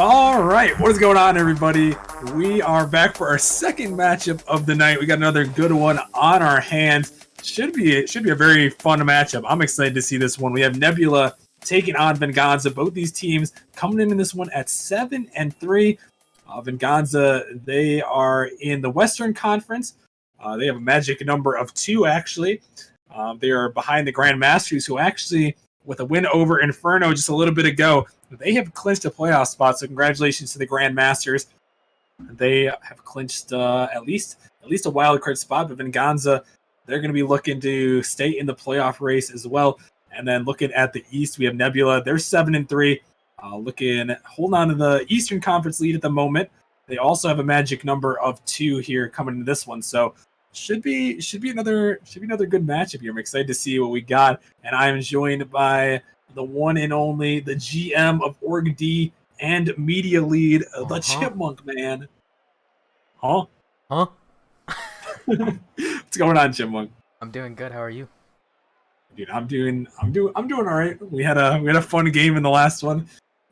All right, what is going on, everybody? We are back for our second matchup of the night. We got another good one on our hands. Should be a very fun matchup. I'm excited to see this one. We have Nebula taking on Venganza. Both these teams coming in this one at 7-3. Venganza, they are in the Western Conference. They have a magic number of 2, actually. They are behind the Grandmasters, who actually, with a win over Inferno just a little bit ago, they have clinched a playoff spot. So congratulations to the Grandmasters. They have clinched at least a wild card spot. But Venganza, they're going to be looking to stay in the playoff race as well. And then looking at the East, we have Nebula. They're 7-3, holding on to the Eastern Conference lead at the moment. They also have a magic number of 2 here coming into this one. So should be another good matchup here. I'm excited to see what we got, and I'm joined by the one and only, the GM of Org D and media lead, the Chipmunk Man. Huh? What's going on, Chipmunk? I'm doing good. How are you? Dude, I'm doing all right. We had a fun game in the last one.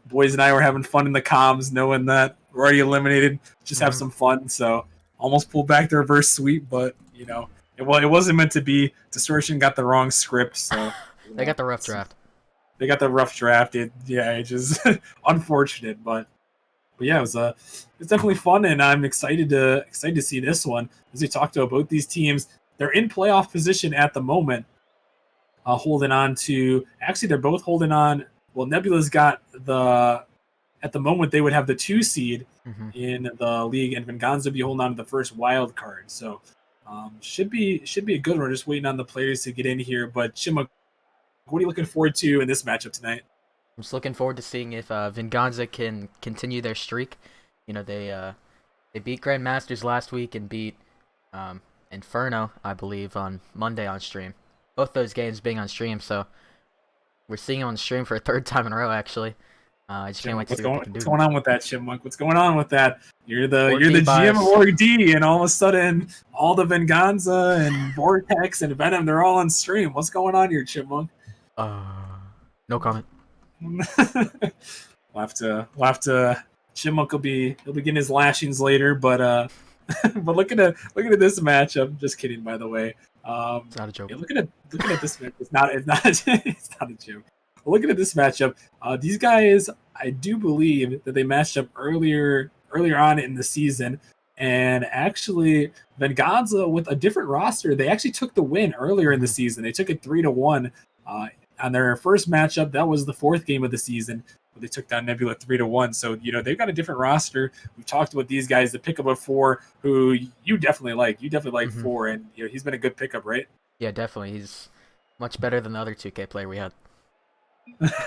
Boys and I were having fun in the comms, knowing that we're already eliminated. Just have some fun. So almost pulled back the reverse sweep, but it wasn't meant to be. Distortion got the wrong script, so they got the rough draft. It's just unfortunate, but yeah, it's definitely fun, and I'm excited to see this one. As we talked about both these teams, they're in playoff position at the moment, holding on to. Actually, they're both holding on. Well, Nebula's got at the moment they would have the 2 seed in the league, and Venganza be holding on to the first wild card. So should be a good one. Just waiting on the players to get in here. But Chima, what are you looking forward to in this matchup tonight? I'm just looking forward to seeing if Venganza can continue their streak. They beat Grandmasters last week and beat Inferno, I believe, on Monday on stream. Both those games being on stream, so we're seeing them on stream for a 3rd time in a row, actually. I just can't wait to see what they can do. What's going on with that, Chipmunk? What's going on with that? You're the GM of Org D, and all of a sudden, all the Venganza and Vortex and Venom, they're all on stream. What's going on here, Chipmunk? No comment. We'll have to. Chipmunk will be getting his lashings later, but but look at this matchup. Just kidding, by the way. It's not a joke. Yeah, looking at this matchup, it's not a joke. Looking at this matchup, these guys, I do believe that they matched up earlier on in the season, and actually Venganza with a different roster, they actually took the win earlier in the season. They took it 3-1 on their first matchup. That was the 4th game of the season, where they took down Nebula 3-1. So they've got a different roster. We've talked about these guys, the pickup of 4, who you definitely like. You definitely like 4, and he's been a good pickup, right? Yeah, definitely. He's much better than the other 2K player we had.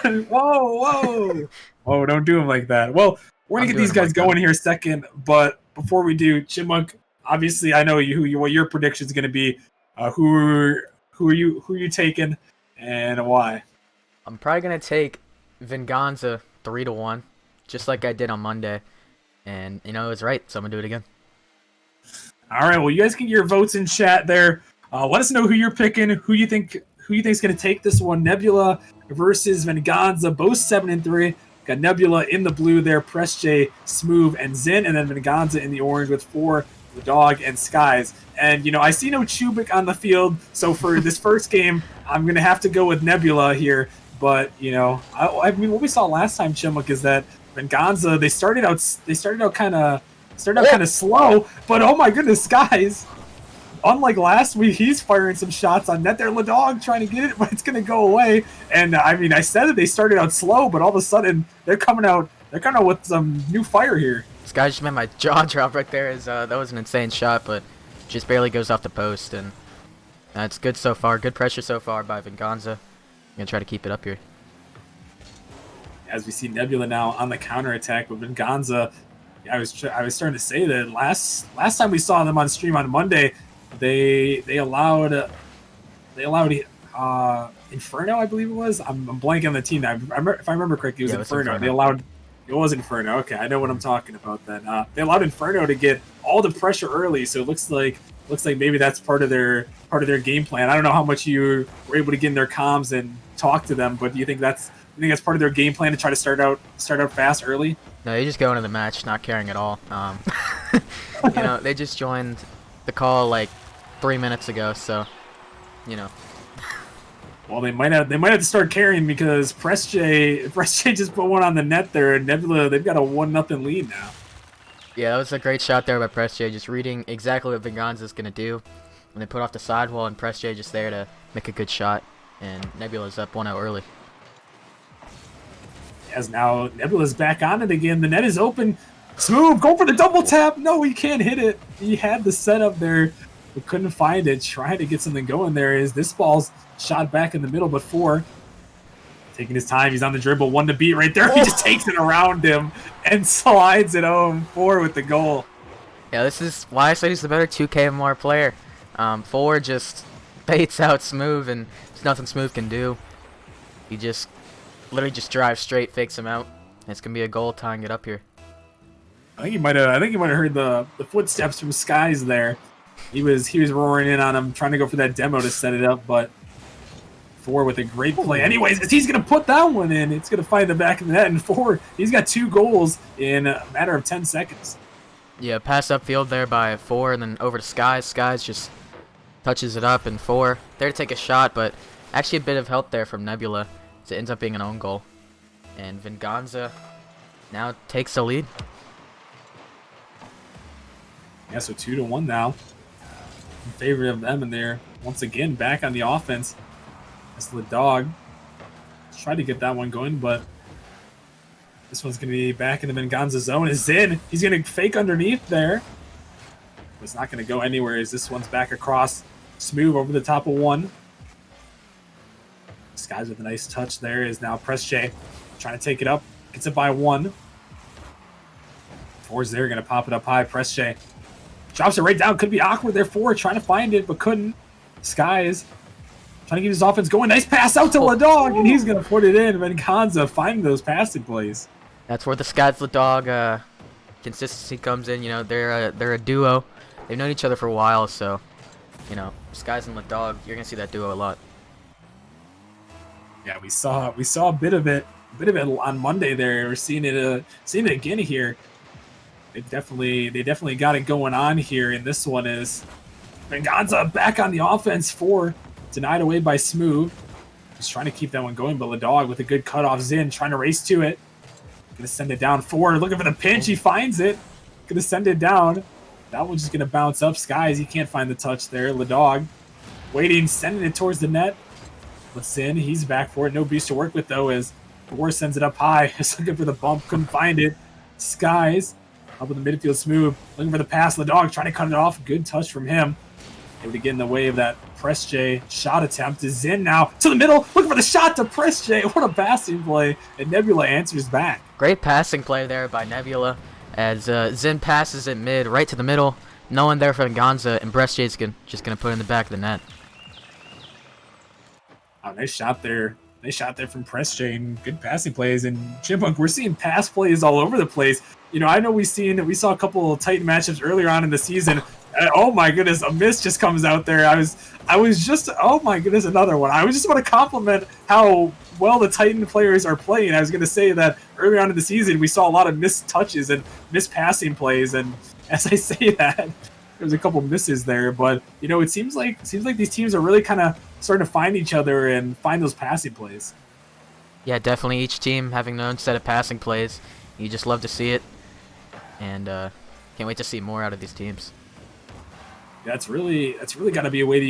Whoa! Oh, don't do him like that. Well, we're gonna get these guys going here second, but before we do, Chipmunk, obviously I know what your prediction is gonna be. Who are you taking, and why? I'm probably gonna take Venganza 3-1, just like I did on Monday, and it was right, so I'm gonna do it again. All right, well, you guys can get your votes in chat there. Let us know who you're picking, who you think is going to take this one. Nebula versus Venganza, both 7-3. Got Nebula in the blue there, Press J, Smooth, and Zin, and then Venganza in the orange with 4, the Dog, and Skies. And, I see no Chubik on the field, so for this first game, I'm going to have to go with Nebula here. But, I mean, what we saw last time, Chimuk, is that Venganza, they started out kind of slow, but oh my goodness, Skies, unlike last week, he's firing some shots on net there. Ladog trying to get it, but it's going to go away. And I mean, I said that they started out slow, but all of a sudden they're coming out with some new fire here. This guy just made my jaw drop right there. That was an insane shot, but just barely goes off the post. And it's good so far. Good pressure so far by Venganza. I'm going to try to keep it up here. As we see Nebula now on the counterattack with Venganza, I was starting to say that last time we saw them on stream on Monday, they allowed Inferno, I believe it was. I'm blanking on the team now. If I remember correctly, it was Inferno. It was Inferno. Okay, I know what I'm talking about then. They allowed Inferno to get all the pressure early, so it looks like maybe that's part of their game plan. I don't know how much you were able to get in their comms and talk to them, but do you think that's part of their game plan to try to start out fast early? No, they just go into the match not caring at all. You know, they just joined the call like 3 minutes ago, so you know. Well, they might have to start carrying because Press J just put one on the net there, and Nebula, they've got a 1-0 lead now. Yeah, that was a great shot there by Press J, just reading exactly what Venganza is gonna do. When they put off the sidewall, and Press J just there to make a good shot, and Nebula's up 1-0 early. As now Nebula's back on it again. The net is open. Smooth, go for the double tap. No, he can't hit it. He had the setup there, but couldn't find it. Trying to get something going there is this ball's shot back in the middle, but 4. Taking his time. He's on the dribble. 1 to beat right there. He just takes it around him and slides it home. 4 with the goal. Yeah, this is why I said he's the better 2KMR player. 4 just baits out Smooth, and there's nothing Smooth can do. He just literally just drives straight, fakes him out. And it's gonna be a goal tying it up here. I think you might have heard the footsteps from Skies there. He was roaring in on him, trying to go for that demo to set it up, but 4 with a great play. Anyways, he's gonna put that one in. It's gonna find the back of the net, and 4, he's got 2 goals in a matter of 10 seconds. Yeah, pass upfield there by 4, and then over to Skies. Skies just touches it up, and 4 there to take a shot, but actually a bit of help there from Nebula. So it ends up being an own goal. And Venganza now takes the lead. Yeah, so 2-1 now in favor of them, and they're once again back on the offense. That's the dog. Try to get that one going, but this one's going to be back in the Venganza zone. Is in. He's going to fake underneath there. It's not going to go anywhere as this one's back across. Smooth over the top of 1. Skies with a nice touch there is now Press J. Trying to take it up. Gets it by 1. 4's there. Going to pop it up high. Press J. Drops it right down. Could be awkward there. 4 trying to find it, but couldn't. Skies trying to keep his offense going. Nice pass out to Ladog, and he's going to put it in. Venganza finding those passing plays. That's where the Skies Ladog consistency comes in. You know, they're a duo. They've known each other for a while, so you know, Skies and Ladog, you're going to see that duo a lot. Yeah, we saw a bit of it on Monday there. We're seeing it again here. They definitely got it going on here, and this one is Venganza back on the offense. 4 denied away by Smooth. Just trying to keep that one going, but Ladog with a good cutoff. Zin trying to race to it. Gonna send it down. 4 looking for the pinch. He finds it. Gonna send it down. That one's just gonna bounce up. Skies, he can't find the touch there. Ladog waiting, sending it towards the net. But Zin, he's back for it. No beast to work with though, as 4 sends it up high. Just looking for the bump, couldn't find it. Skies up in the midfield. Smooth looking for the pass. Ladog trying to cut it off. Good touch from him. Able to get in the way of that Press J shot attempt. Is in now to the middle, looking for the shot to Press J. What a passing play, and Nebula answers back. Great passing play there by Nebula, as Zin passes it mid right to the middle. No one there for Venganza, and Press J's just gonna put it in the back of the net. Oh, nice shot there. Nice shot there from Press J, and good passing plays. And Chipmunk, we're seeing pass plays all over the place. You know, I know we saw a couple of Titan matchups earlier on in the season. Oh my goodness, a miss just comes out there. I was just, oh my goodness, another one. I was just want to compliment how well the Titan players are playing. I was going to say that earlier on in the season, we saw a lot of missed touches and missed passing plays. And as I say that, there's a couple misses there. But, you know, it seems like these teams are really kind of starting to find each other and find those passing plays. Yeah, definitely each team having their own set of passing plays. You just love to see it. And can't wait to see more out of these teams. That's really got to be a way that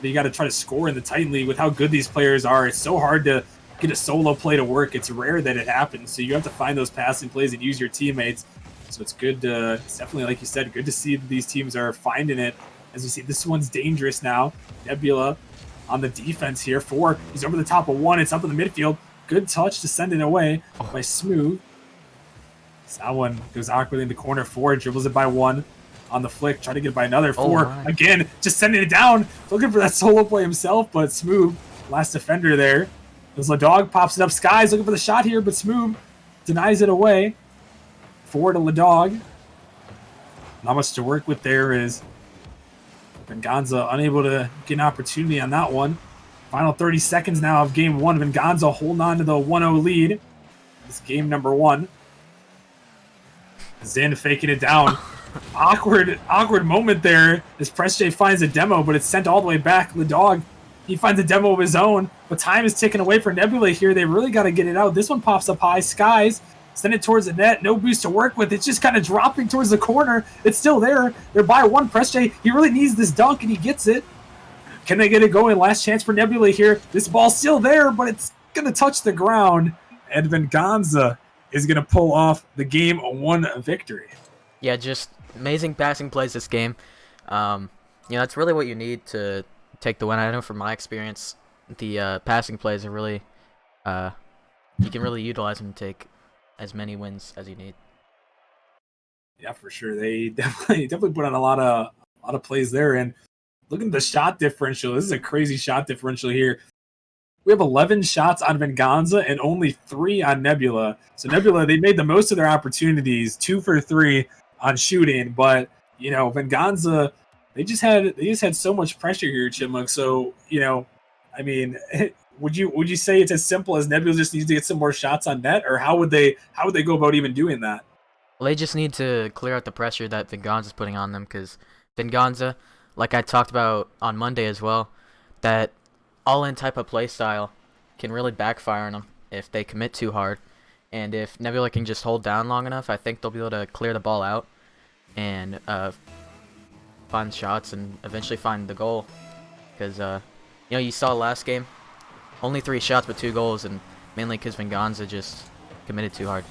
you got to try to score in the Titan League with how good these players are. It's so hard to get a solo play to work. It's rare that it happens. So you have to find those passing plays and use your teammates. So it's good it's definitely, like you said, good to see that these teams are finding it. As you see, this one's dangerous now. Nebula on the defense here. 4, he's over the top of 1. It's up in the midfield. Good touch to send it away by Smooth. So that one goes awkwardly in the corner. 4 dribbles it by 1. On the flick, trying to get by another. 4 again, just sending it down, looking for that solo play himself, but Smooth, last defender there. As Ladog pops it up, Skies looking for the shot here, but Smooth denies it away. 4 to Ladog. Not much to work with there is Venganza unable to get an opportunity on that one. Final 30 seconds now of game 1. Venganza holding on to the 1-0 lead. This game number 1. Zin faking it down. Awkward moment there as Press finds a demo, but it's sent all the way back. The dog, he finds a demo of his own, but time is taken away for Nebula here. They really got to get it out. This one pops up high. Skies send it towards the net. No boost to work with. It's just kind of dropping towards the corner. It's still there. They're by one. Press he really needs this dunk, and he gets it. Can they get it going? Last chance for Nebula here. This ball's still there, but it's going to touch the ground, and Venganza is going to pull off the Game 1 victory. Yeah, just amazing passing plays this game. That's really what you need to take the win. I know from my experience, the passing plays are really, you can really utilize them to take as many wins as you need. Yeah, for sure. They definitely put on a lot of plays there. And look at the shot differential. This is a crazy shot differential here. We have 11 shots on Venganza and only 3 on Nebula. So Nebula, they made the most of their opportunities, 2 for 3 on shooting, but Venganza, they just had so much pressure here, Chipmunk. So I mean, would you say it's as simple as Nebula just needs to get some more shots on net, or how would they go about even doing that? Well, they just need to clear out the pressure that Venganza's putting on them, because Venganza, like I talked about on Monday as well, that all-in type of play style can really backfire on them if they commit too hard. And if Nebula can just hold down long enough, I think they'll be able to clear the ball out and find shots and eventually find the goal. Because, you saw last game, only 3 shots but 2 goals, and mainly because Venganza just committed too hard.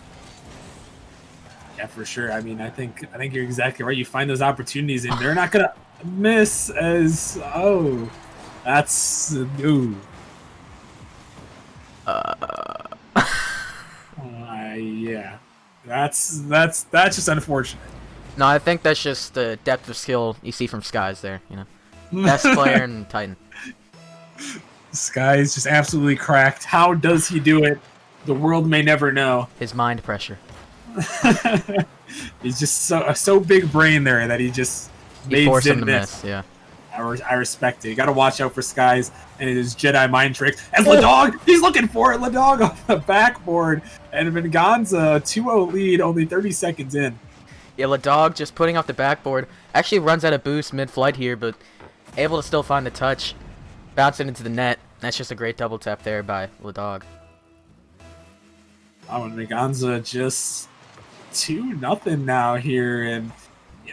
Yeah, for sure. I mean, I think you're exactly right. You find those opportunities, and they're not going to miss as... Oh, that's... Ooh. Yeah, that's just unfortunate. No, I think that's just the depth of skill you see from Skies there. Best player in Titan. Skies just absolutely cracked. How does he do it? The world may never know. His mind pressure. He's just so big brain there that he just made forced him to miss. Yeah. I respect it. You got to watch out for Skies and his Jedi mind trick. As Ladog, he's looking for it. Ladog off the backboard. And Venganza, 2-0 lead, only 30 seconds in. Yeah, Ladog just putting off the backboard. Actually runs out of boost mid-flight here, but able to still find the touch. Bounce it into the net. That's just a great double tap there by Ladog. Oh, and Venganza just 2-0 now here. And,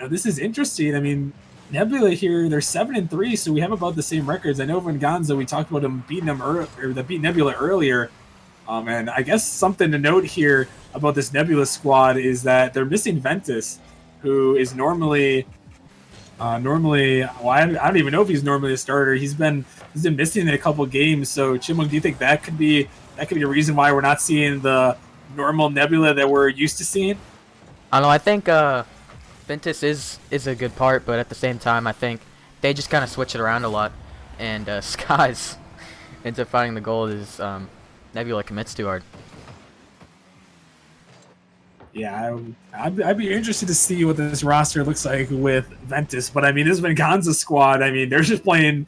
this is interesting. I mean, Nebula here, they're 7-3, so we have about the same records. I know Venganza, we talked about him beating Nebula earlier. And I guess something to note here about this Nebula squad is that they're missing Ventus, who is normally, I don't even know if he's normally a starter. He's been missing in a couple games. So Chipmunk, do you think that could be a reason why we're not seeing the normal Nebula that we're used to seeing? I don't know. I think Ventus is a good part, but at the same time, I think they just kind of switch it around a lot, and Skies ends up finding the goal as Nebula commits too hard. Yeah, I'd be interested to see what this roster looks like with Ventus. But I mean, this Venganza squad, I mean, they're just playing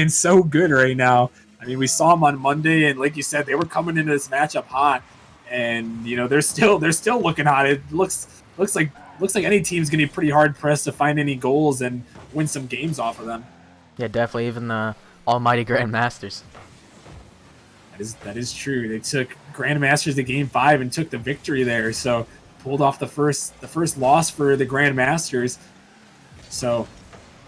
so good right now. I mean, we saw them on Monday, and like you said, they were coming into this matchup hot, and they're still looking hot. It looks like any team's gonna be pretty hard pressed to find any goals and win some games off of them. Yeah, definitely. Even the almighty Grandmasters. That is true. They took Grandmasters to Game 5 and took the victory there. So pulled off the first loss for the Grandmasters. So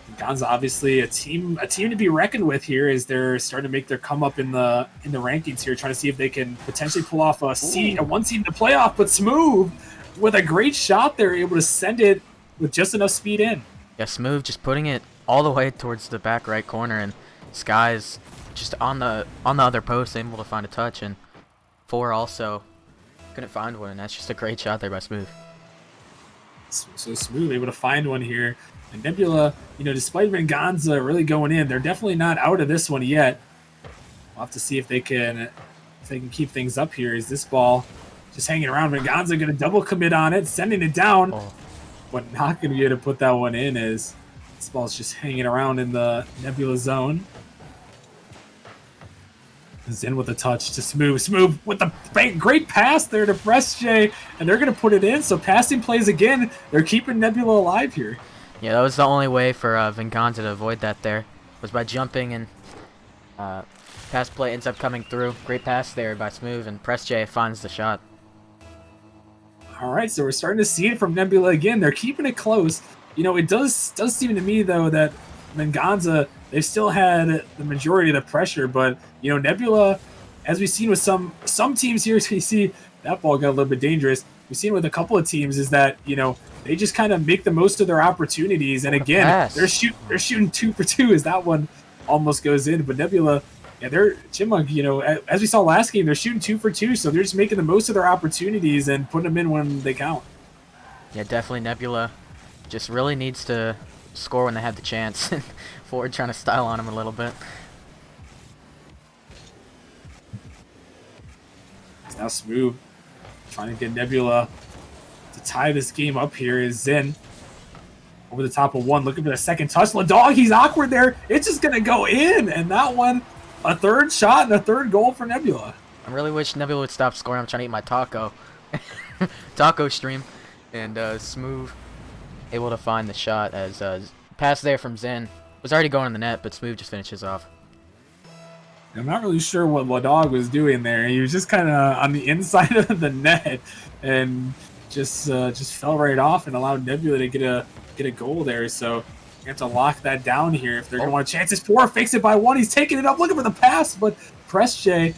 Venganza obviously a team to be reckoned with here as they're starting to make their come up in the rankings here, trying to see if they can potentially pull off a 1 seed in the playoff. But Smooth with a great shot, they're able to send it with just enough speed in. Yeah, Smooth just putting it all the way towards the back right corner, and Skies just on the other post, able to find a touch, and 4 also couldn't find one, and that's just a great shot there by Smooth. So Smooth able to find one here, and Nebula, despite Venganza really going in, they're definitely not out of this one yet. We'll have to see if they can keep things up here. Is this ball just hanging around? Venganza going to double commit on it, sending it down, but not going to be able to put that one in as this ball's just hanging around in the Nebula zone. Zen with a touch to Smooth. Smooth with the great pass there to J, and they're going to put it in. So passing plays again. They're keeping Nebula alive here. Yeah, that was the only way for Venganza to avoid that there, was by jumping, and pass play ends up coming through. Great pass there by Smooth, and J finds the shot. All right, so we're starting to see it from Nebula again. They're keeping it close. You know, it does seem to me, though, that Venganza, they still had the majority of the pressure, but, you know, Nebula, as we've seen with some teams here, we see that ball got a little bit dangerous. We've seen with a couple of teams is that, you know, they just kind of make the most of their opportunities, and again, they're shooting 2 for 2 as that one almost goes in, but Nebula, yeah, they're Chipmunk, you know, as we saw last game, they're shooting 2 for 2, so they're just making the most of their opportunities and putting them in when they count. Yeah, definitely Nebula just really needs to score when they have the chance. Forward trying to style on him a little bit. It's now Smooth trying to get Nebula to tie this game up here. Is Zen over the top of one, looking for the second touch. Ladog, he's awkward there. It's just going to go in, and that one, a third shot and a third goal for Nebula. I really wish Nebula would stop scoring. I'm trying to eat my taco. Taco stream. And Smooth able to find the shot as pass there from Zen was already going in the net, but Smooth just finishes off. I'm not really sure what Ladog was doing there. He was just kind of on the inside of the net and just fell right off and allowed Nebula to get a goal there. So you have to lock that down here if they're going to want chances. Four fakes it by one. He's taking it up, looking for the pass, but J,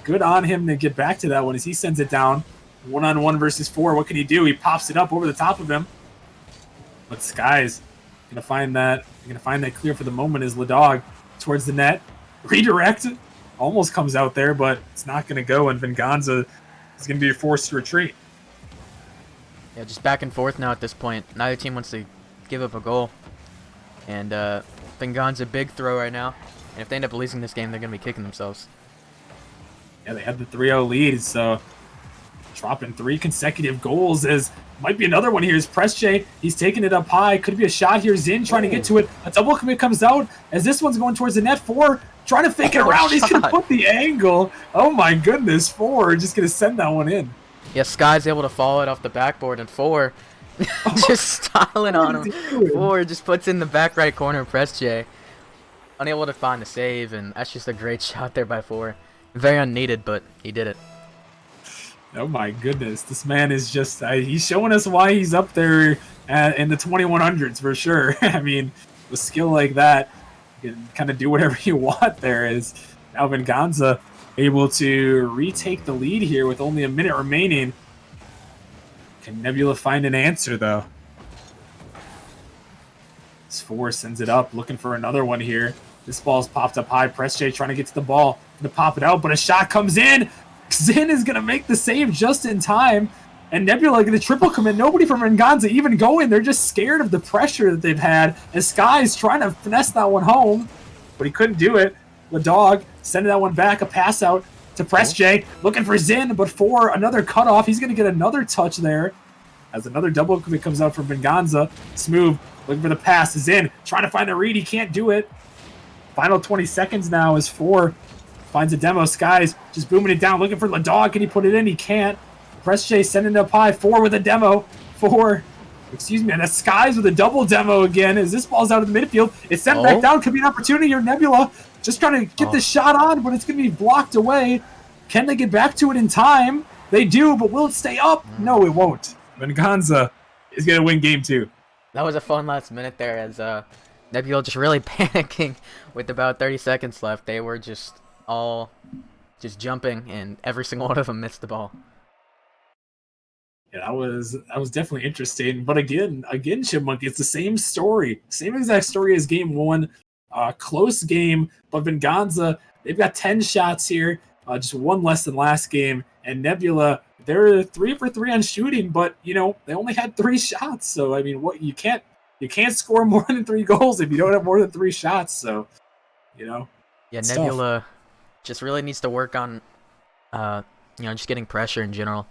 good on him to get back to that one as he sends it down. 1-on-1 versus 4. What can he do? He pops it up over the top of him. But Sky's gonna find that clear for the moment as Ladog towards the net. Redirect almost comes out there, but it's not gonna go, and Venganza is gonna be forced to retreat. Yeah, just back and forth now at this point. Neither team wants to give up a goal. And Venganza big throw right now. And if they end up losing this game, they're gonna be kicking themselves. Yeah, they had the 3-0 lead, so dropping 3 consecutive goals as might be another one here is J. He's taking it up high. Could be a shot here. Zin trying to get to it. A double commit comes out as this one's going towards the net. 4 trying to fake it around. He's going to put the angle. Oh my goodness. 4 just going to send that one in. Yeah, Sky's able to follow it off the backboard, and 4 just styling on him. 4 just puts in the back right corner. J. Unable to find the save, and that's just a great shot there by 4. Very unneeded, but he did it. Oh my goodness, this man is just, he's showing us why he's up there in the 2100s for sure. I mean, with skill like that, you can kind of do whatever you want there. Is now Venganza able to retake the lead here with only a minute remaining. Can Nebula find an answer though? This 4 sends it up, looking for another one here. This ball's popped up high. J trying to get to the ball, to pop it out, but a shot comes in. Zin is going to make the save just in time, and Nebula going to triple commit. Nobody from Venganza even going. They're just scared of the pressure that they've had, and Sky's trying to finesse that one home, but he couldn't do it. Ladog sending that one back, a pass out to J, looking for Zin, but 4, another cutoff. He's going to get another touch there as another double commit comes out from Venganza. Smooth looking for the pass. Zin trying to find a read. He can't do it. Final 20 seconds now as 4 finds a demo. Sky's just booming it down, looking for Ladog. Can he put it in? He can't. J sending it up high. 4 with a demo. 4. Excuse me. And that's Sky's with a double demo again as this ball's out of the midfield. It's sent back down. Could be an opportunity here. Nebula just trying to get this shot on, but it's going to be blocked away. Can they get back to it in time? They do, but will it stay up? No, it won't. Venganza is going to win game 2. That was a fun last minute there as Nebula just really panicking with about 30 seconds left. They were just all just jumping, and every single one of them missed the ball. Yeah, that was definitely interesting. But again, Chipmunk, it's the same story, same exact story as game 1. Close game, but Venganza, they've got 10 shots here, just 1 less than last game. And Nebula, they're 3 for 3 on shooting, but you know they only had 3 shots. So I mean, what you can't score more than 3 goals if you don't have more than 3 shots. So you know, yeah, Nebula just really needs to work on, just getting pressure in general.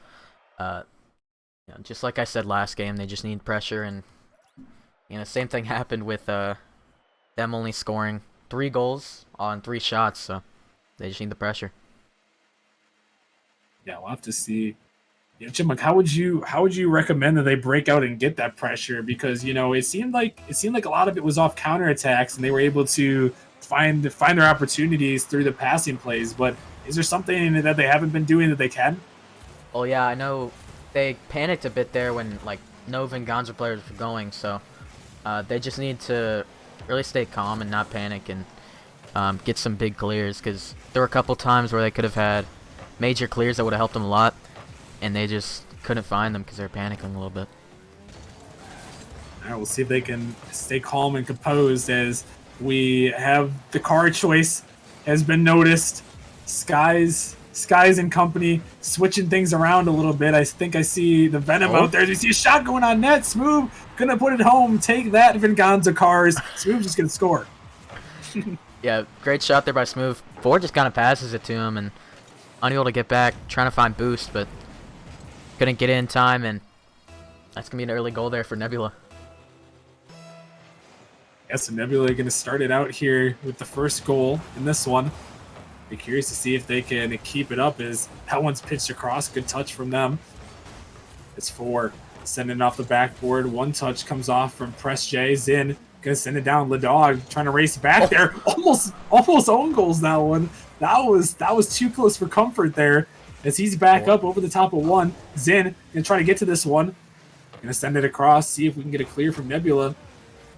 Just like I said last game, they just need pressure, and same thing happened with them only scoring 3 goals on 3 shots. So They just need the pressure. Yeah, we'll have to see. Yeah, Chipmunk, how would you recommend that they break out and get that pressure? Because it seemed like a lot of it was off counterattacks, and they were able to find their opportunities through the passing plays. But is there something that they haven't been doing that they can? Well, yeah, I know they panicked a bit there when like no Venganza players were going, so they just need to really stay calm and not panic and get some big clears, because there were a couple times where they could have had major clears that would have helped them a lot, and they just couldn't find them because they were panicking a little bit. All right, we'll see if they can stay calm and composed as we have the card choice has been noticed. Skies and company switching things around a little bit. I think I see the Venom out there. You see a shot going on net. Smooth gonna put it home. Take that, Venganza cars. Smooth just gonna score. Yeah, great shot there by Smooth. Ford just kind of passes it to him and unable to get back, trying to find boost, but couldn't get in time, and that's gonna be an early goal there for Nebula. Yes, and Nebula gonna start it out here with the first goal in this one. Be curious to see if they can keep it up, as that one's pitched across. Good touch from them. It's 4. Sending it off the backboard. One touch comes off from Press J. Zin gonna send it down. Ladog trying to race back there. Almost own goals that one. That was too close for comfort there, as he's back up over the top of one. Zin gonna try to get to this one. Gonna send it across. See if we can get a clear from Nebula.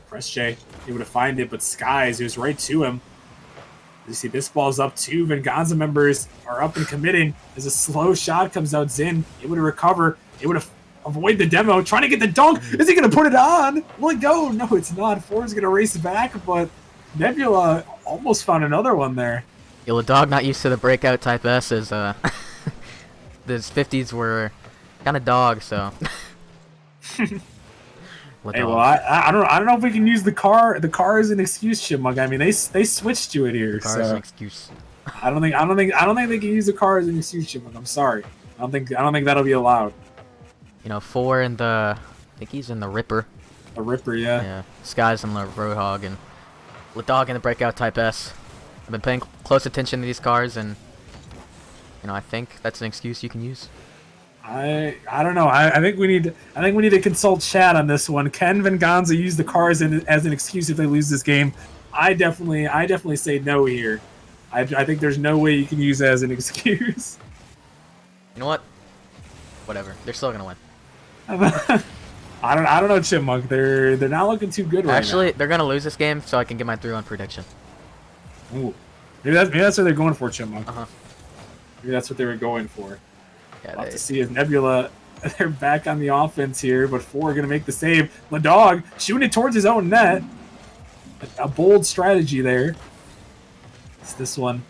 Press J able to find it, but Skies, who's right to him. You see this ball's up. 2 Venganza members are up and committing as a slow shot comes out. Zin able to recover, able to avoid the demo, trying to get the dunk. Is he going to put it on? Will it go? No, it's not. Ford's going to race back, but Nebula almost found another one there. Yeah, Dog not used to the breakout type S's. Those 50s were kind of dog, so. Hey, well, I don't know if we can use the car as an excuse, Chipmunk. I mean, they switched to it here. The car is an excuse. I don't think they can use the car as an excuse, Chipmunk. I'm sorry. I don't think that'll be allowed. 4 in the, I think he's in the Ripper. The Ripper, yeah. Yeah. Skies in the Roadhog, and Dog in the breakout type S. I've been paying close attention to these cars, and I think that's an excuse you can use. I don't know. I think we need to consult chat on this one. Can Venganza use the cars as an excuse if they lose this game? I definitely say no here. I think there's no way you can use it as an excuse. You know what? Whatever. They're still gonna win. I don't know, Chipmunk. They're not looking too good right now. Actually, they're gonna lose this game, so I can get my 3-1 prediction. Ooh. Maybe that's what they're going for, Chipmunk. Uh-huh. Maybe that's what they were going for. Yeah, We'll have to see as Nebula, they're back on the offense here, but 4 are going to make the save. Ladog shooting it towards his own net. A bold strategy there. It's this one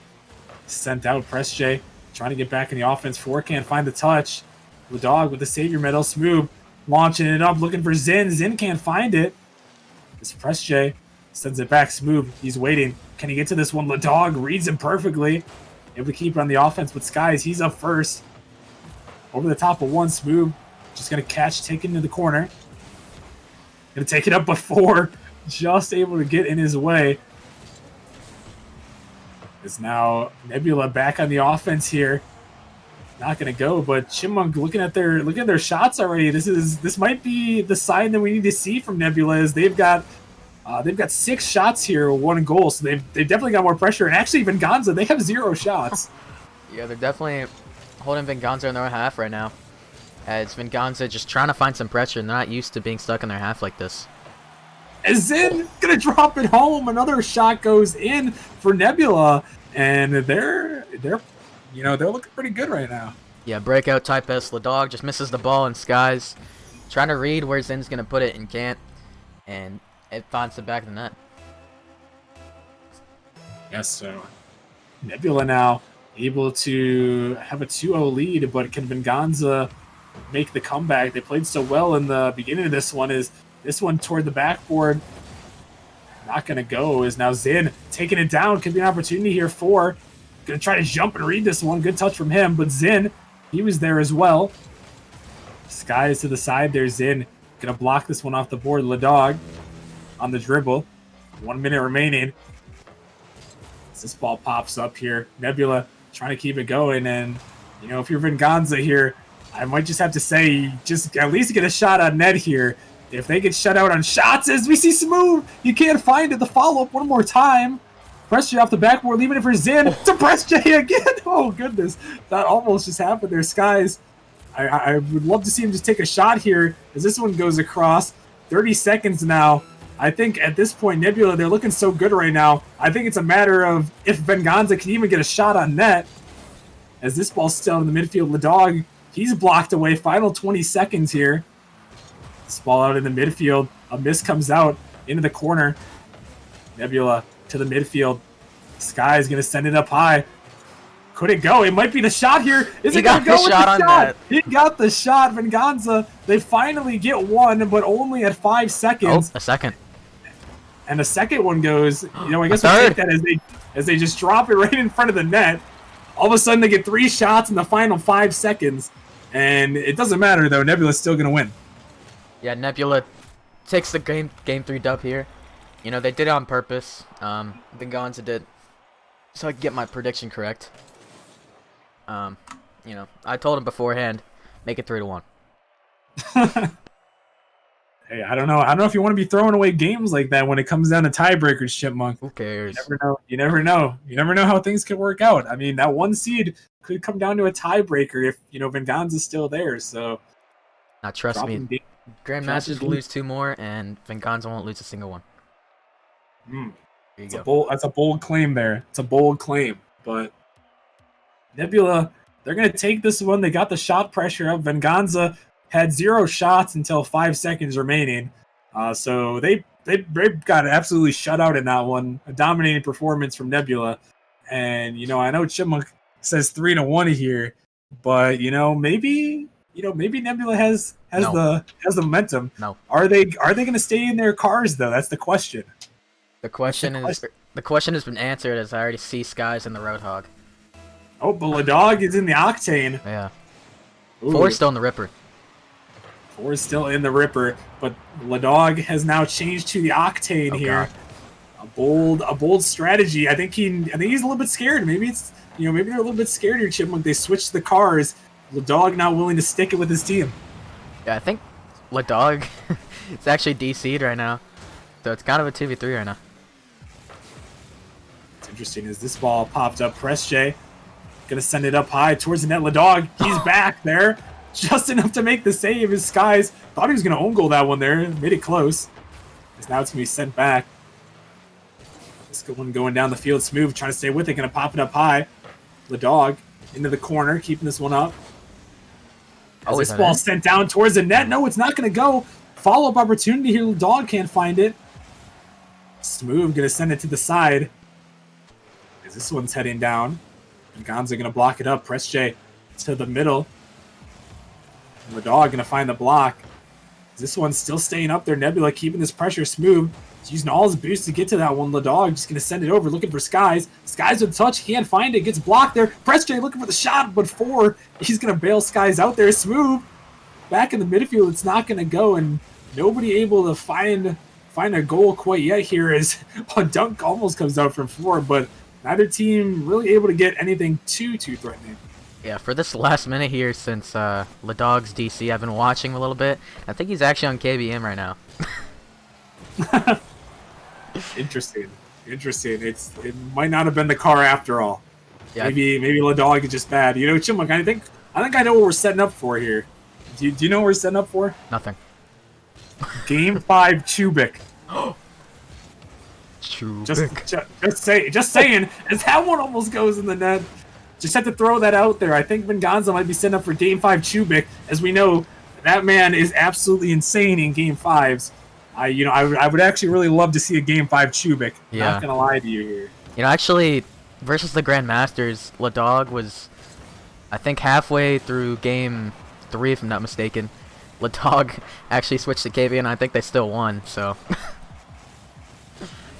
sent out. Press J trying to get back in the offense. 4 can't find the touch. Ladog with the savior medal. Smooth launching it up, looking for Zin. Zin can't find it. This Press J sends it back. Smooth, he's waiting. Can he get to this one? Ladog reads him perfectly. Able to keep it on the offense, but Skies, he's up first. Over the top of one. Smooth just going to catch, take it into the corner. Going to take it up, but 4 just able to get in his way. Is now Nebula back on the offense here. Not going to go, but Chipmunk looking at their shots already. This might be the sign that we need to see from Nebula, is they've got 6 shots here, 1 goal, so they've definitely got more pressure. And actually, Venganza, they have 0 shots. Yeah, they're definitely holding Venganza in their half right now. It's Venganza just trying to find some pressure, and they're not used to being stuck in their half like this. As Zin gonna drop it home, another shot goes in for Nebula, and they're looking pretty good right now. Yeah, breakout type S. Ladog just misses the ball, and Skies trying to read where Zin's gonna put it and can't, and it finds the back of the net. Yes, so Nebula now able to have a 2-0 lead, but can Venganza make the comeback? They played so well in the beginning of this one. Is this one toward the backboard? Not going to go. Is now Zin taking it down. Could be an opportunity here for. Going to try to jump and read this one. Good touch from him, but Zin, he was there as well. Skies to the side there. Zin going to block this one off the board. Ladog on the dribble. 1 minute remaining. As this ball pops up here, Nebula trying to keep it going, and if you're Venganza here, I might just have to say, just at least get a shot on net here. If they get shut out on shots, as we see Smooth, you can't find it. The follow-up one more time. Press J off the backboard, leaving it for Zin to Press J again. Oh, goodness. That almost just happened there, Skies. I would love to see him just take a shot here as this one goes across. 30 seconds now. I think at this point, Nebula, they're looking so good right now. I think it's a matter of if Venganza can even get a shot on net. As this ball's still in the midfield, Ladog, he's blocked away. Final 20 seconds here. This ball out in the midfield. A miss comes out into the corner. Nebula to the midfield. Sky is going to send it up high. Could it go? It might be the shot here. Is it going to go with the shot? He got the shot. Venganza, they finally get one, but only at 5 seconds. Oh, a second. And the second one goes, I guess we'll take that as they just drop it right in front of the net. All of a sudden, they get 3 shots in the final 5 seconds. And it doesn't matter, though. Nebula's still going to win. Yeah, Nebula takes the game 3 dub here. They did it on purpose. Venganza did. So I can get my prediction correct. I told him beforehand, make it 3-1. Hey, I don't know. I don't know if you want to be throwing away games like that when it comes down to tiebreakers, Chipmunk. Who cares? You never know. You never know. You never know how things could work out. I mean, that 1 seed could come down to a tiebreaker if Venganza's still there. So, now trust me, Grandmasters will lose 2 more, and Venganza won't lose a single one. That's a bold claim there. It's a bold claim, but Nebula, they're gonna take this one. They got the shot pressure up. Venganza had 0 shots until 5 seconds remaining. So they got absolutely shut out in that one. A dominating performance from Nebula. And, I know Chipmunk says 3-1 here, but, maybe Nebula has the momentum. No. Are they going to stay in their cars, though? That's the question. The question has been answered as I already see Skies in the Roadhog. Oh, but Ladog is in the Octane. Yeah. Ooh. 4 still in the Ripper. 4 is still in the Ripper, but Ladog has now changed to the Octane here. God. A bold strategy. I think he's a little bit scared. Maybe it's maybe they're a little bit scared here, Chipmunk. They switched the cars. Ladog not willing to stick it with his team. Yeah, I think Ladog is actually DC'd right now, so it's kind of a 2v3 right now. It's interesting as this ball popped up. Press J gonna send it up high towards the net. Ladog, he's back there. Just enough to make the save. His Skies thought he was going to own goal that one there. Made it close. Because now it's going to be sent back. This good one going down the field. Smooth trying to stay with it. Going to pop it up high. Ladog into the corner. Keeping this one up. As this ball sent down towards the net. No, it's not going to go. Follow-up opportunity here. Ladog can't find it. Smooth going to send it to the side. As this one's heading down. And Gonza going to block it up. Press J to the middle. Ladog going to find the block. This one's still staying up there. Nebula keeping this pressure smooth. He's using all his boost to get to that one. Ladog just going to send it over, looking for Skies. Skies with touch. He can't find it. Gets blocked there. Press J looking for the shot, but 4. He's going to bail Skies out there. Smooth. Back in the midfield. It's not going to go, and nobody able to find a goal quite yet here as a dunk almost comes out from 4, but neither team really able to get anything too threatening. Yeah, for this last minute here, since Ladog's DC, I've been watching a little bit. I think he's actually on KBM right now. Interesting. It might not have been the car after all. Yeah, maybe Ladog is just bad. Chipmunk, I think I know what we're setting up for here. Do you know what we're setting up for? Nothing. Game 5 Chubik. Chubik. Just saying, as that one almost goes in the net. Just have to throw that out there. I think Venganza might be setting up for Game 5 Chubik. As we know, that man is absolutely insane in Game 5s. I would actually really love to see a Game 5 Chubik. Yeah. Not going to lie to you here. Actually, versus the Grandmasters, Ladog was, I think, halfway through Game 3, if I'm not mistaken. Ladog actually switched to KV, and I think they still won, so...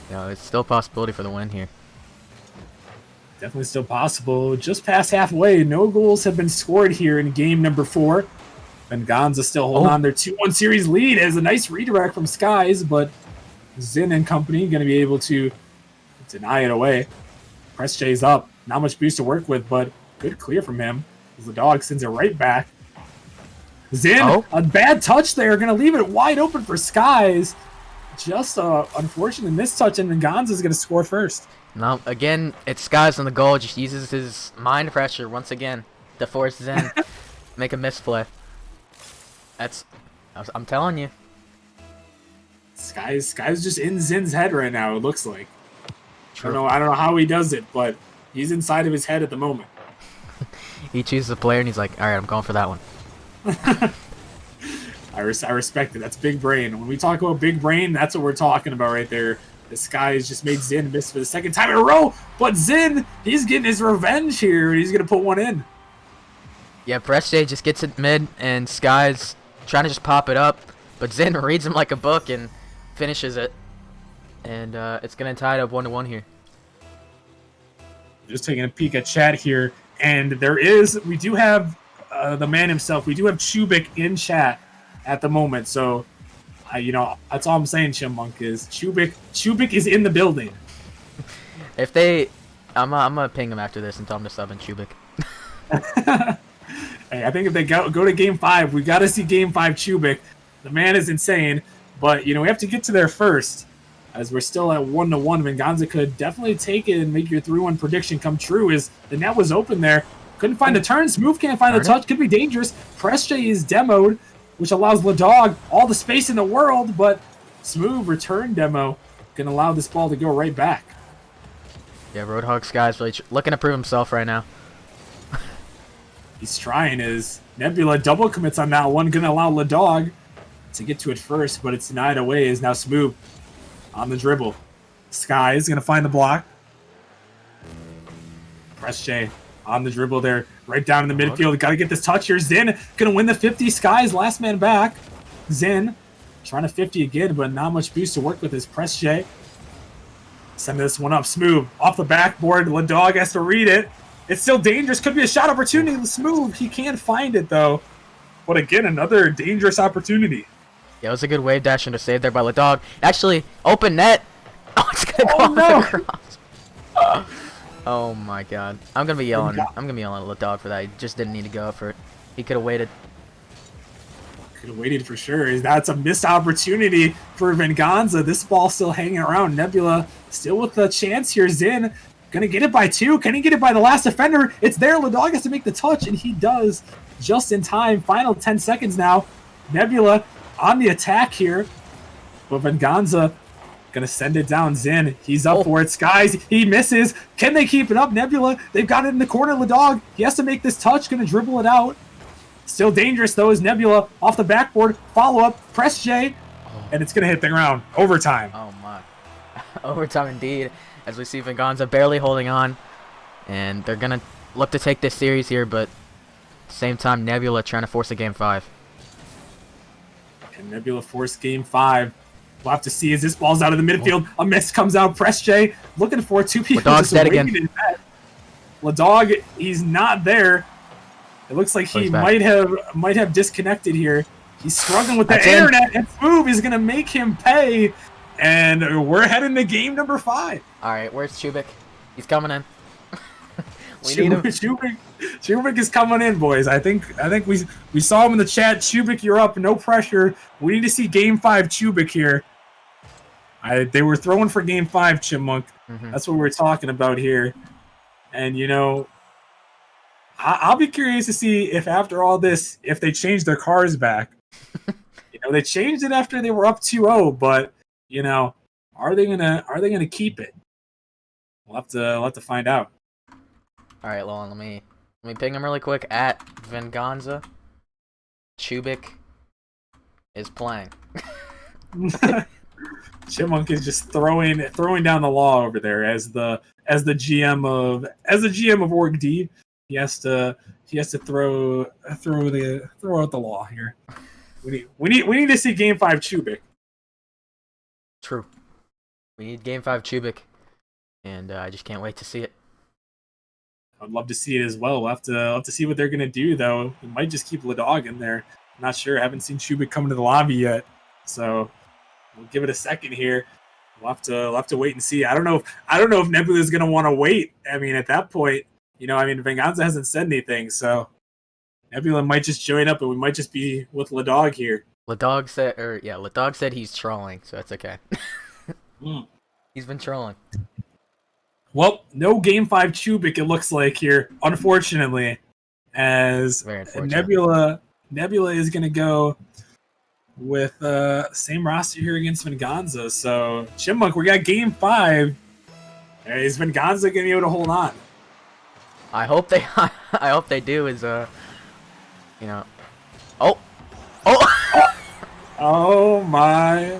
it's still a possibility for the win here. Definitely still possible. Just past halfway. No goals have been scored here in game number 4. Venganza still holding on their 2-1 series lead as a nice redirect from Skies, but Zin and company going to be able to deny it away. Press J's up. Not much boost to work with, but good clear from him. The dog sends it right back. Zin, a bad touch there. Going to leave it wide open for Skies. Just unfortunate mistouch, and Venganza is going to score first. No, again, it's Skies on the goal. Just uses his mind pressure once again to force Zin make a misplay. I'm telling you. Skies just in Zin's head right now, it looks like. I don't know how he does it, but he's inside of his head at the moment. He chooses a player and he's like, alright, I'm going for that one. I respect it. That's big brain. When we talk about big brain, that's what we're talking about right there. This guy has just made Zin miss for the second time in a row, but Zin, he's getting his revenge here, and he's going to put one in. Yeah, Press J just gets it mid, and Sky's trying to just pop it up, but Zin reads him like a book and finishes it. And it's going to tie it up 1-1 here. Just taking a peek at chat here, and we do have the man himself. We do have Chubik in chat at the moment, so that's all I'm saying. Chipmunk is Chubik is in the building. I'm gonna ping him after this and tell him to sub in Chubik. Hey, I think if they go to Game 5, we got to see Game 5 Chubik. The man is insane, but we have to get to there first. As we're still at 1-1, Venganza could definitely take it and make your 3-1 prediction come true. As the net was open there, couldn't find the turn. Smooth can't find the touch. Could be dangerous. Press J is demoed, which allows Ladog all the space in the world, but Smooth return demo can allow this ball to go right back. Yeah, Roadhog Sky's really looking to prove himself right now. He's trying. As Nebula double commits on that one, gonna allow Ladog to get to it first, but it's denied away. Is now Smooth on the dribble. Sky is gonna find the block. Press J on the dribble there, right down in the midfield. Got to get this touch here. Zin gonna win the 50. Sky's last man back. Zin trying to 50 again, but not much boost to work with his Press J. Send this one up. Smooth off the backboard. Ladog has to read it. It's still dangerous. Could be a shot opportunity. Smooth. He can't find it though. But again, another dangerous opportunity. Yeah, it was a good wave dash and a save there by Ladog. Actually, open net. Oh, it's gonna go across. Oh my god. I'm gonna be yelling. I'm gonna be yelling at Ladog for that. He just didn't need to go for it. He could have waited. Could have waited for sure. That's a missed opportunity for Venganza. This ball still hanging around. Nebula still with the chance here. Zin gonna get it by 2. Can he get it by the last defender? It's there. Ladog has to make the touch, and he does just in time. Final 10 seconds now. Nebula on the attack here, but Venganza gonna send it down. Zin, he's up for it. Skies, he misses. Can they keep it up? Nebula, they've got it in the corner. Ladog, he has to make this touch. Gonna dribble it out. Still dangerous though is Nebula off the backboard. Follow up, Press J, and it's gonna hit the ground. Overtime. Oh my. Overtime indeed. As we see Venganza barely holding on, and they're gonna look to take this series here, but at the same time Nebula trying to force a Game 5. And Nebula forced Game 5. We'll have to see as this ball's out of the midfield. A miss comes out. Press J looking for 2 people. Ladog's dead again. Ladog, he's not there. It looks like he might have disconnected here. He's struggling with the internet, and Smooth is gonna make him pay. And we're heading to game number 5. All right, where's Chubik? He's coming in. We need him. Chubik is coming in, boys. I think we saw him in the chat. Chubik, you're up. No pressure. We need to see Game 5 Chubik here. They were throwing for Game 5, Chipmunk. That's what we're talking about here. And I'll be curious to see if after all this, if they changed their cars back. They changed it after they were up 2-0, but are they gonna keep it? We'll have to find out. All right, Lon, let me ping him really quick at Venganza. Chubik is playing. Chipmunk is just throwing down the law over there as the GM of Org D. He has to throw out the law here. We need to see Game 5 Chubik. True. We need Game 5 Chubik, and I just can't wait to see it. I'd love to see it as well. We'll have to see what they're gonna do though. We might just keep Ladog in there. I'm not sure. I haven't seen Chubik come into the lobby yet, so we'll give it a second here. we'll have to wait and see. I don't know if Nebula is gonna want to wait. I mean, at that point, Venganza hasn't said anything, so Nebula might just join up, and we might just be with Ladog here. Ladog said he's trolling, so that's okay. Mm. He's been trolling. Well, no Game 5 Chubik, it looks like here, unfortunately, as Very unfortunate. Nebula is going to go with same roster here against Venganza. So, Chipmunk, we got Game 5. Is Venganza going to be able to hold on? I hope they I hope they do is Oh! Oh my.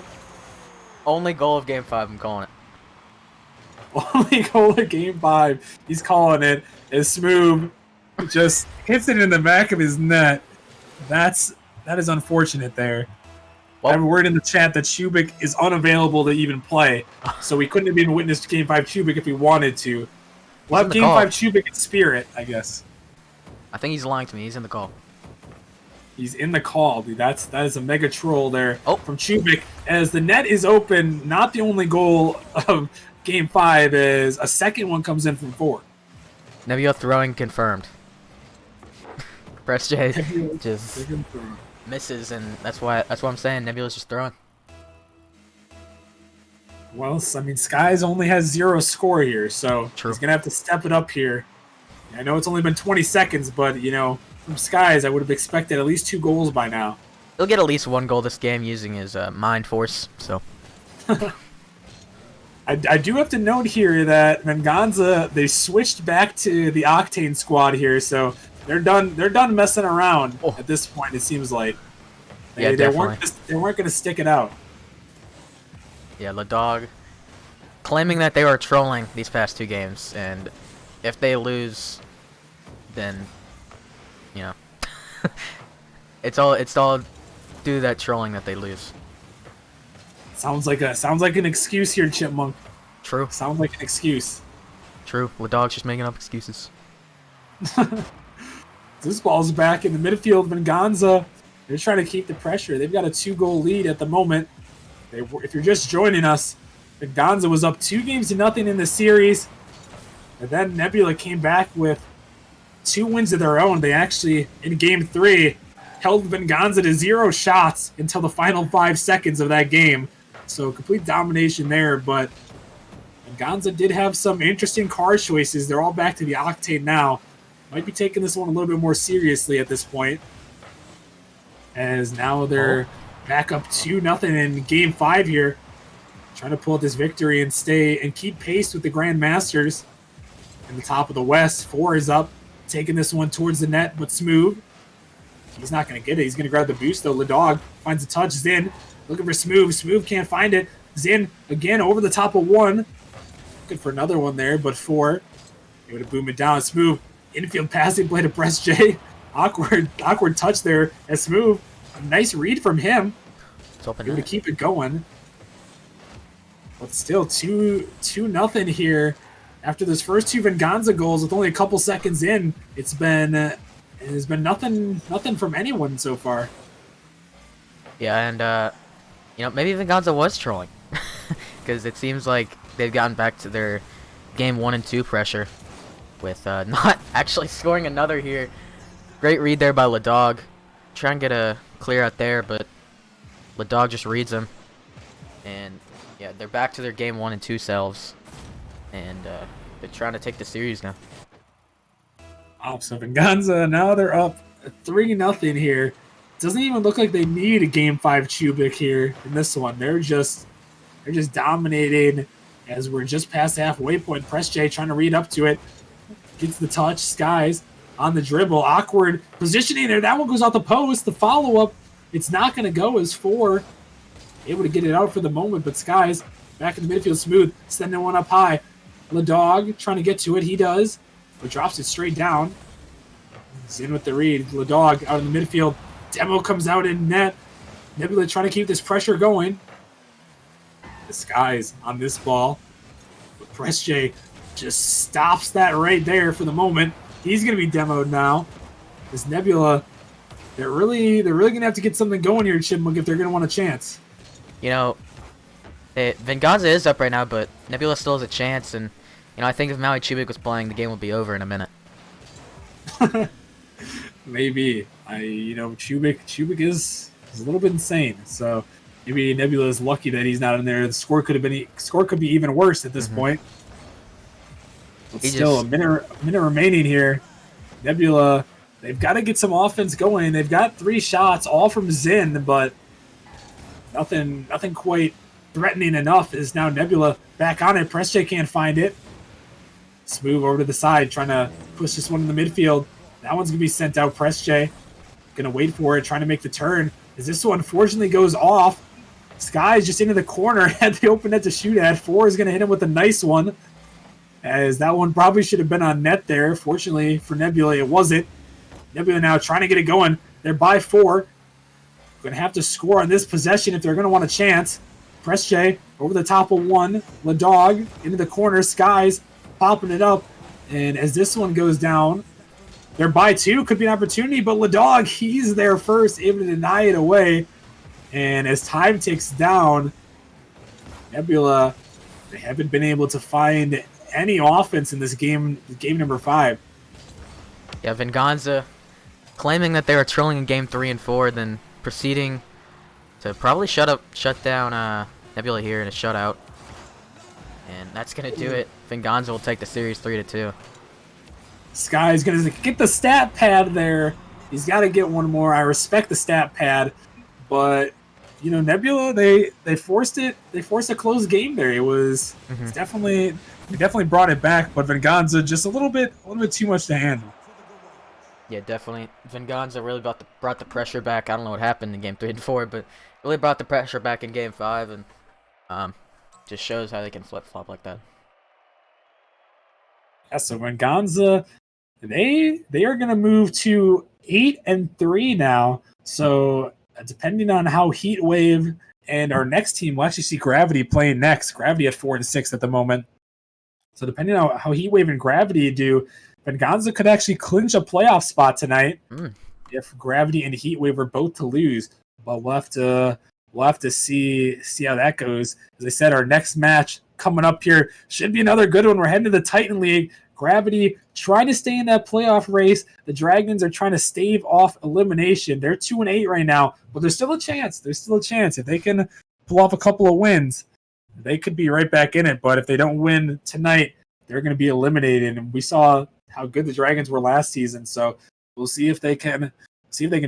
Only goal of Game 5, I'm calling it. Only goal of Game 5. He's calling it. As Smooth just hits it in the back of his net. That is unfortunate there. Well, I have a word in the chat that Chubik is unavailable to even play, so we couldn't have even witnessed Game 5 Chubik if we wanted to. We'll have Game 5 Chubik in spirit, I guess. I think he's lying to me. He's in the call. He's in the call, dude. That is a mega troll there from Chubik. As the net is open, not the only goal of Game 5 is a second one comes in from 4. Nebula throwing confirmed. Press J just misses, and that's what I'm saying. Nebula's just throwing. Well, I mean, Skies only has 0 score here, so True. He's gonna have to step it up here. I know it's only been 20 seconds, but from Skies, I would have expected at least 2 goals by now. He'll get at least 1 goal this game using his mind force. So. I do have to note here that Venganza, they switched back to the Octane squad here, so they're done messing around at this point. It seems like they weren't going to stick it out. Yeah, Ladog claiming that they were trolling these past 2 games, and if they lose, then it's all due to that trolling that they lose. Sounds like an excuse here, Chipmunk. True. Sounds like an excuse. True. Ladog's just making up excuses. This ball's back in the midfield. Venganza, they're trying to keep the pressure. They've got a 2-goal lead at the moment. If you're just joining us, Venganza was up 2-0 in the series. And then Nebula came back with 2 wins of their own. They actually, in Game 3, held Venganza to 0 shots until the final 5 seconds of that game. So complete domination there, but Venganza did have some interesting card choices. They're all back to the Octane now. Might be taking this one a little bit more seriously at this point, as now they're back up 2-0 in Game 5 here. Trying to pull out this victory and keep pace with the Grandmasters. In the top of the West, 4 is up, taking this one towards the net, but Smooth. He's not going to get it. He's going to grab the boost, though. Ladog finds a touch. Zin looking for Smooth. Smooth can't find it. Zin, again, over the top of 1. Looking for another one there, but 4. Able to boom it down. Smooth, infield passing play to Press J. Awkward touch there as Smooth. A nice read from him. Able to keep it going. But still, 2-0 here. After those first 2 Venganza goals, with only a couple seconds in, it's been nothing from anyone so far. Yeah, and maybe Venganza was trolling, because it seems like they've gotten back to their Game 1 and 2 pressure, with not actually scoring another here. Great read there by Ladog. Try and get a clear out there, but Ladog just reads him, and yeah, they're back to their Game 1 and 2 selves. And they're trying to take the series now. Oh, so Venganza, now they're up 3-0 here. Doesn't even look like they need a Game 5 Chubik here in this one. They're just dominating as we're just past the halfway point. Press J trying to read up to it. Gets the touch. Skies on the dribble. Awkward positioning there. That one goes out the post. The follow-up, it's not going to go as 4. Able to get it out for the moment, but Skies back in the midfield. Smooth, sending one up high. Ladog trying to get to it. He does, but drops it straight down. He's in with the read. Ladog out in the midfield. Demo comes out in net. Nebula trying to keep this pressure going. The Skies on this ball. But Press J just stops that right there for the moment. He's going to be demoed now. This Nebula, they're really going to have to get something going here, Chipmunk, if they're going to want a chance. Venganza is up right now, but Nebula still has a chance, and I think if Maui Chubik was playing, the game would be over in a minute. Maybe. Chubik is a little bit insane. So maybe Nebula is lucky that he's not in there. The score could be even worse at this point. But still, a minute remaining here. Nebula, they've got to get some offense going. They've got 3 shots, all from Zin, but nothing quite threatening enough. Is now Nebula back on it. Pressjay can't find it. Smooth over to the side, trying to push this one in the midfield. That one's going to be sent out. Pressjay going to wait for it, trying to make the turn. As this one unfortunately goes off. Sky's just into the corner, had the open net to shoot at. 4 is going to hit him with a nice one. As that one probably should have been on net there. Fortunately for Nebula, it wasn't. Nebula now trying to get it going. They're by 4. Going to have to score on this possession if they're going to want a chance. Pressjay over the top of 1. Ladog into the corner. Sky's popping it up. And as this one goes down, they're by 2. Could be an opportunity, but Ladog, he's there first, able to deny it away. And as time ticks down, Nebula, they haven't been able to find any offense in this game number 5. Yeah, Venganza claiming that they were trolling in game 3 and 4, then proceeding to probably shut down Nebula here in a shutout. And that's going to do it. Venganza will take the series 3-2. Sky's going to get the stat pad there. He's got to get one more. I respect the stat pad. But, Nebula, they forced it. They forced a close game there. It was it's definitely brought it back. But Venganza just a little bit too much to handle. Yeah, definitely. Venganza really brought the pressure back. I don't know what happened in game 3 and 4, but really brought the pressure back in game 5. And just shows how they can flip-flop like that. Yeah, so Venganza, they are going to move to 8-3 now. So depending on how Heat Wave and our next team, we'll actually see Gravity playing next. Gravity at 4-6 at the moment. So depending on how Heat Wave and Gravity do, Venganza could actually clinch a playoff spot tonight if Gravity and Heat Wave are both to lose. But we'll have to see how that goes. As I said, our next match coming up here should be another good one. We're heading to the Titan League. Gravity trying to stay in that playoff race. The Dragons are trying to stave off elimination. They're 2-8 right now, but there's still a chance. If they can pull off a couple of wins, they could be right back in it. But if they don't win tonight, they're going to be eliminated. And we saw how good the Dragons were last season, so we'll see if they can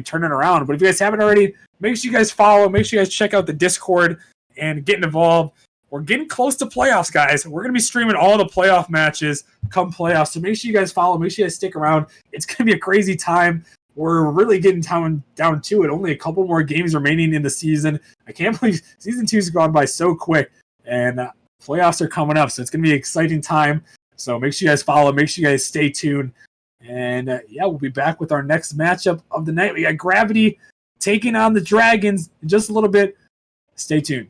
turn it around. But if you guys haven't already, make sure you guys follow. Make sure you guys check out the Discord and get involved. We're getting close to playoffs, guys. We're going to be streaming all the playoff matches come playoffs. So make sure you guys follow. Make sure you guys stick around. It's going to be a crazy time. We're really getting down to it. Only a couple more games remaining in the season. I can't believe Season 2 has gone by so quick. And playoffs are coming up. So it's going to be an exciting time. So make sure you guys follow. Make sure you guys stay tuned. And we'll be back with our next matchup of the night. We got Gravity taking on the Dragons in just a little bit. Stay tuned.